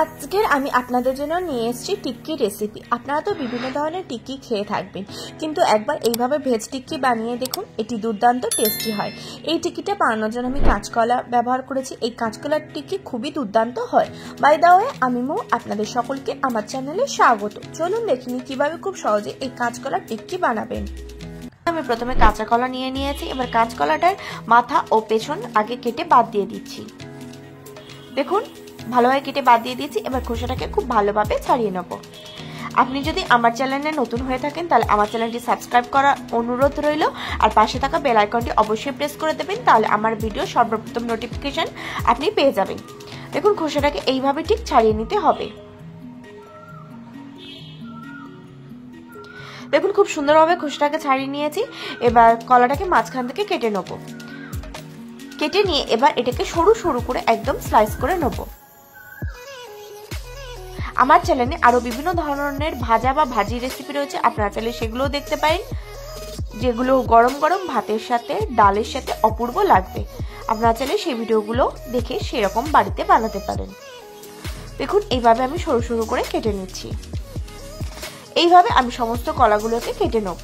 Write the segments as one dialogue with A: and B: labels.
A: আজকের আমি আপনাদের জন্য নিয়ে এসেছি টিক্কি রেসিপি। আপনারা তো বিভিন্ন ধরনের টিক্কি খেয়ে থাকবেন, কিন্তু একবার এইভাবে ভেজ টিক্কি বানিয়ে দেখুন, এটি দুর্দান্ত টেস্টি হয়। এই টিক্কিটা বানানোর জন্য আমি কাঁচকলা ব্যবহার করেছি। এই কাঁচকলার টিক্কি খুবই দুর্দান্ত হয়। বাই দা ওয়ে, আমি মৌ, আপনাদের সকলকে আমার চ্যানেলে স্বাগত। চলুন দেখে নিই কিভাবে খুব সহজে এই কাঁচকলার টিক্কি বানাবেন। আমি প্রথমে কাঁচা কলা নিয়ে নিয়েছি। এবার কাঁচকলাটার মাথা ও পেছন আগে কেটে বাদ দিয়ে দিচ্ছি। দেখুন, ভালোভাবে কেটে বাদ দিয়ে দিয়েছি। এবার খোসাটাকে খুব ভালোভাবে ছাড়িয়ে নেব। আপনি যদি আমার চ্যানেলে নতুন হয়ে থাকেন তাহলে আমার চ্যানেলটি সাবস্ক্রাইব করার অনুরোধ রইল, আর পাশে থাকা বেল আইকনটি অবশ্যই প্রেস করে দেবেন, তাহলে আমার ভিডিও সর্বপ্রথম নোটিফিকেশন আপনি পেয়ে যাবেন। দেখুন, খোসাটাকে এইভাবে ঠিক ছাড়িয়ে নিতে হবে। দেখুন, খুব সুন্দরভাবে খোসাটাকে ছাড়িয়ে নিয়েছি। এবার কলাটাকে মাঝখান থেকে কেটে নেব। কেটে নিয়ে এবার এটাকে সরু সরু করে একদম স্লাইস করে নেব। আমার চ্যানেলে আরো বিভিন্ন ধরনের ভাজা বা ভাজি রেসিপি রয়েছে, আপনারা চাইলে সেগুলোও দেখতে পারেন, যেগুলো গরম গরম ভাতের সাথে ডালের সাথে অপূর্ব লাগবে। আপনারা চাইলে সেই ভিডিওগুলো দেখে সেরকম বাড়িতে বানাতে পারেন। দেখুন, এইভাবে আমি সরু সরু করে কেটে নিচ্ছি। এইভাবে আমি সমস্ত কলাগুলোকে কেটে নেব।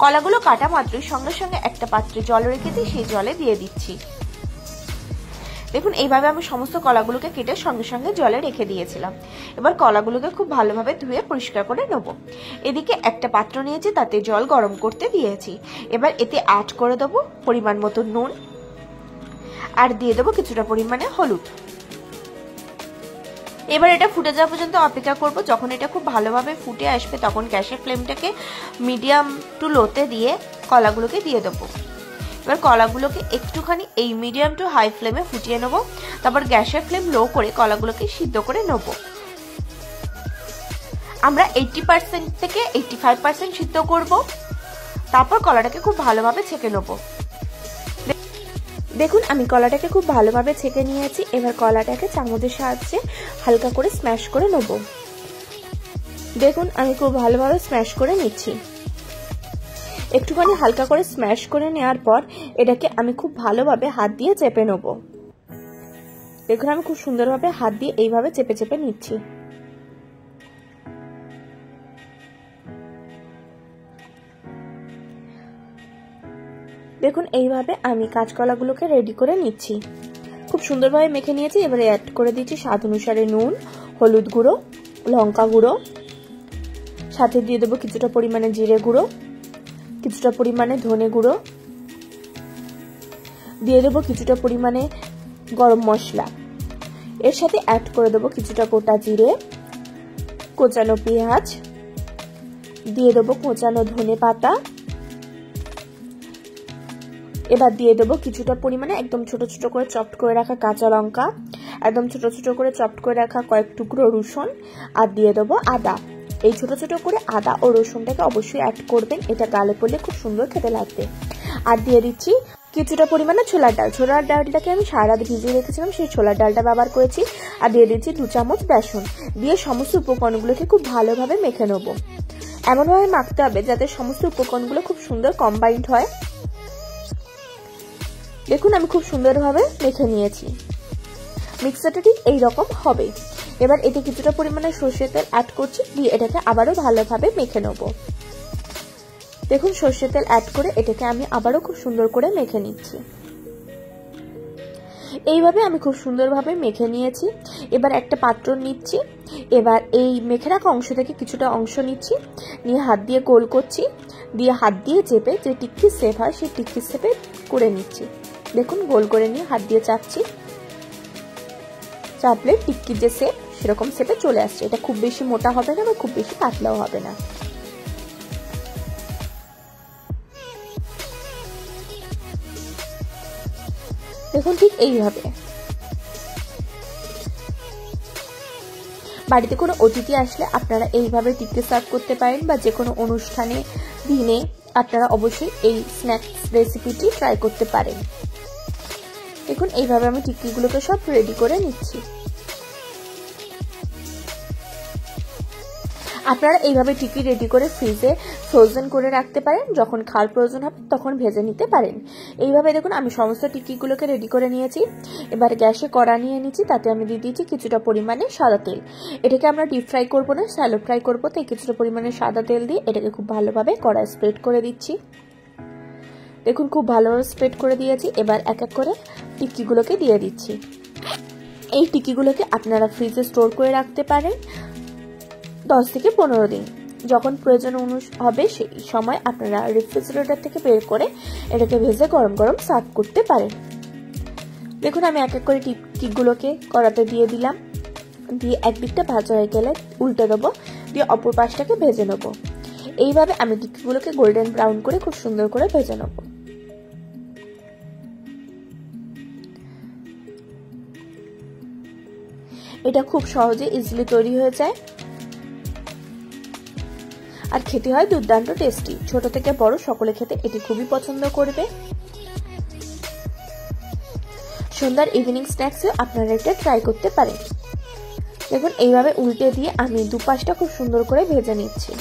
A: কলাগুলো কাটা মাত্রই সঙ্গে সঙ্গে একটা পাত্রে জল রেখেছি, সেই জলে দিয়ে দিচ্ছি। দেখুন, এইভাবে আমি সমস্ত কলাগুলোকে কেটে সঙ্গে সঙ্গে জলে রেখে দিয়েছিলাম। এবার কলাগুলোকে খুব ভালোভাবে ধুয়ে পরিষ্কার করে নেব। এদিকে একটা পাত্র নিয়েছি, তাতে জল গরম করতে দিয়েছি। এবার এতে অ্যাড করে দেবো পরিমাণ মতো নুন, আর দিয়ে দেবো কিছুটা পরিমাণে হলুদ। এবার এটা ফুটে যাওয়া পর্যন্ত অপেক্ষা করব। যখন এটা খুব ভালোভাবে ফুটে আসবে তখন গ্যাসের ফ্লেমটাকে মিডিয়াম টু লোতে দিয়ে কলাগুলোকে দিয়ে দেবো। এবার কলাগুলোকে একটুখানি এই মিডিয়াম টু হাই ফ্লেমে ফুটিয়ে নেব। তারপর গ্যাসের ফ্লেম লো করে কলাগুলোকে সিদ্ধ করে নেব। আমরা 80% থেকে 85% সিদ্ধ করব। তারপর কলাটাকে খুব ভালোভাবে ছেঁকে নেব। দেখুন, আমি কলাটাকে খুব ভালোভাবে ছেঁকে নিয়েছি। এবার কলাটাকে চামচের সাহায্যে হালকা করে স্ম্যাশ করে নেব। দেখুন, আমি খুব ভালোভাবে স্ম্যাশ করে নিচ্ছি। একটুখানি হালকা করে স্ম্যাশ করে নেওয়ার পর এটাকে আমি খুব ভালোভাবে হাত দিয়ে চেপে নেব। দেখুন, আমি খুব সুন্দরভাবে হাত দিয়ে এইভাবে চেপে চেপে নিচ্ছি। দেখুন, এইভাবে আমি কাঁচকলাগুলোকে রেডি করে নিচ্ছি। খুব সুন্দরভাবে মেখে নিয়েছি। এবারে অ্যাড করে দিচ্ছি স্বাদ অনুসারে নুন, হলুদ গুঁড়ো, লঙ্কা গুঁড়ো, সাথে দিয়ে দেবো কিছুটা পরিমাণে জিরে গুঁড়ো, কিছুটা পরিমাণে ধনে গুঁড়ো, দিয়ে দেবো কিছুটা পরিমাণে গরম মশলা। এর সাথে অ্যাড করে দেবো কিছুটা গোটা জিরে, কোচানো পেঁয়াজ, দিয়ে দেবো কোচানো ধনে পাতা। এবার দিয়ে দেবো কিছুটা পরিমাণে একদম ছোট ছোট করে চপড করে রাখা কাঁচা লঙ্কা, একদম ছোট ছোট করে চপড করে রাখা কয়েক টুকরো রসুন, আর দিয়ে দেবো আদা। এই ছোট ছোট করে আদা ও রসুনটাকে অবশ্যই অ্যাড করবেন, এটা গালে পড়লে খুব সুন্দর খেতে লাগবে। আর দিয়ে দিচ্ছি কিছুটা পরিমাণে ছোলার ডাল। ছোলার ডালটাকে আমি সারা রাত ভিজিয়ে রেখেছিলাম, সেই ছোলার ডালটা ব্যবহার করেছি। আর দিয়ে দিচ্ছি 2 চামচ বেসন। দিয়ে সমস্ত উপকরণগুলোকে খুব ভালোভাবে মেখে নেবো। এমনভাবে মাখতে হবে যাতে সমস্ত উপকরণগুলো খুব সুন্দর কম্বাইন্ড হয়। দেখুন, আমি খুব সুন্দরভাবে মেখে নিয়েছি। মিক্সারটা ঠিক এইরকম হবে। এবার এতে কিছুটা পরিমাণে সরষের তেল অ্যাড করছি, দিয়ে এটাকে আবারও ভালোভাবে মেখে নেব। দেখুন, সরষের তেল অ্যাড করে এটাকে আমি আবারও খুব সুন্দর করে মেখে নিচ্ছি। এইভাবে আমি খুব সুন্দরভাবে মেখে নিয়েছি। এবার একটা পাত্র নিচ্ছি। এবার এই মেখে রাখা অংশ থেকে কিছুটা অংশ নিচ্ছি, নিয়ে হাত দিয়ে গোল করছি, দিয়ে হাত দিয়ে চেপে যে টিক্কি শেপ হয় সেই টিক্কি শেপে করে নিচ্ছি। দেখুন, গোল করে নিয়ে হাত দিয়ে চাপছি। চাপলে টিক্কির যে শেপ সেরকম শেপে চলে আসছে। এটা খুব বেশি মোটা হবে না বা খুব বেশি পাতলাও হবে না। দেখুন, ঠিক এইভাবে। বাড়িতে কোনো অতিথি আসলে আপনারা এইভাবে টিক্কি সার্ভ করতে পারেন, বা যে কোনো অনুষ্ঠানে দিনে আপনারা অবশ্যই এই স্ন্যাক্স রেসিপিটি ট্রাই করতে পারেন। দেখুন, এইভাবে আমি টিক্কিগুলোকে সব রেডি করে নিচ্ছি। আপনারা এইভাবে টিকি রেডি করে ফ্রিজে ফ্রোজেন করে রাখতে পারেন, যখন খাওয়ার প্রয়োজন হবে তখন ভেজে নিতে পারেন। এইভাবে দেখুন আমি সমস্ত টিকিগুলোকে রেডি করে নিয়েছি। এবার গ্যাসে কড়া নিয়ে নিচ্ছি, তাতে আমি দিয়ে দিয়েছি কিছুটা পরিমাণে সাদা তেল। এটাকে আমরা ডিপ ফ্রাই করবো না, শ্যালো ফ্রাই করবো, তাই কিছুটা পরিমাণে সাদা তেল দিয়ে এটাকে খুব ভালোভাবে কড়ায় স্প্রেড করে দিচ্ছি। দেখুন খুব ভালোভাবে স্প্রেড করে দিয়েছি। এবার এক এক করে টিকিগুলোকে দিয়ে দিচ্ছি। এই টিকিগুলোকে আপনারা ফ্রিজে স্টোর করে রাখতে পারেন 10 থেকে 15 দিন। যখন প্রয়োজন হবে সেই সময় আপনারা রেফ্রিজারেটর থেকে বের করে এটাকে ভেজে গরম গরম সার্ভ করতে পারেন। দেখুন আমি এক এক করে টিকিগুলোকে কড়াতে দিয়ে দিলাম, দিয়ে একদিকটা ভাজা হয়ে গেলে উল্টে দেবো, দিয়ে অপর পাশটাকে ভেজে নেবো। এইভাবে আমি টিকিগুলোকে গোল্ডেন ব্রাউন করে খুব সুন্দর করে ভেজে নেবো। এটা খুব সহজে ইজিলি তৈরি হয়ে যায় আর খেতে হয় দুর্দান্ত টেস্টি। ছোট থেকে বড় সকলে খেতে এটি খুবই পছন্দ করবে। সন্ধ্যার ইভিনিং স্ন্যাক্সে আপনারা এটা ট্রাই করতে পারেন। দেখুন এইভাবে উল্টে দিয়ে আমি দুপাশটা খুব সুন্দর করে ভেজে নিচ্ছি।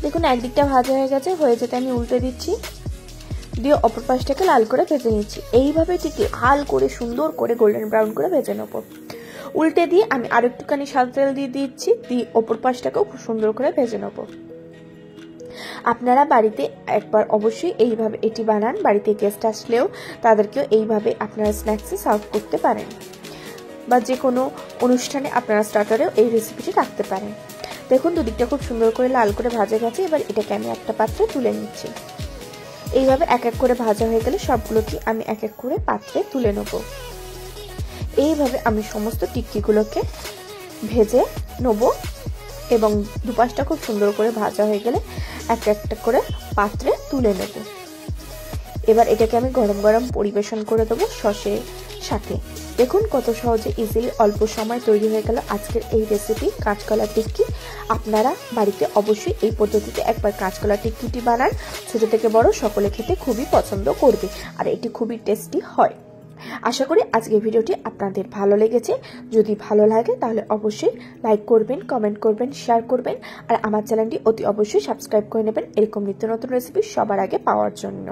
A: দেখুন একদিকটা ভাজা হয়ে গেছে, হয়ে যেতে আমি উল্টে দিচ্ছি, দিয়ে অপর পাশটাকে লাল করে ভেজে নিচ্ছি। এইভাবে ঠিক লাল করে সুন্দর করে গোল্ডেন ব্রাউন করে ভেজে নেব। উল্টে দিয়ে আমি আর একটুখানি সাদা তেল দিয়ে দিচ্ছি, দিয়ে অপর পাশটাকেও খুব সুন্দর করে ভেজে নেব। আপনারা বাড়িতে একবার অবশ্যই এইভাবে এটি বানান, বাড়িতে গেস্ট আসলেও তাদেরকেও এইভাবে আপনারা স্ন্যাক্সে সার্ভ করতে পারেন, বা যে কোনো অনুষ্ঠানে আপনারা স্টার্টারেও এই রেসিপিটি রাখতে পারেন। দেখুন দুদিকটা খুব সুন্দর করে লাল করে ভাজা গেছে। এবার এটাকে আমি একটা পাত্রে তুলে নিচ্ছি। এইভাবে এক এক করে ভাজা হয়ে গেলে সবগুলোকে আমি এক এক করে পাত্রে তুলে নেব। এইভাবে আমি সমস্ত টিক্কিগুলোকে ভেজে নেব এবং দুপাশটা খুব সুন্দর করে ভাজা হয়ে গেলে এক একটা করে পাত্রে তুলে নেব। এবার এটাকে আমি গরম গরম পরিবেশন করে দেবো সসের সাথে। দেখুন কত সহজে ইজিলি অল্প সময় তৈরি হয়ে গেল আজকের এই রেসিপি কাঁচকলা টিক্কি। আপনারা বাড়িতে অবশ্যই এই পদ্ধতিতে একবার কাঁচকলা টিক্কিটি বানান, ছোট থেকে বড় সকলে খেতে খুবই পছন্দ করবে আর এটি খুবই টেস্টি হয়। আশা করি আজকের ভিডিওটি আপনাদের ভালো লেগেছে। যদি ভালো লাগে তাহলে অবশ্যই লাইক করবেন, কমেন্ট করবেন, শেয়ার করবেন আর আমার চ্যানেলটি অতি অবশ্যই সাবস্ক্রাইব করে নেবেন এরকম নিত্য নতুন রেসিপি সবার আগে পাওয়ার জন্য।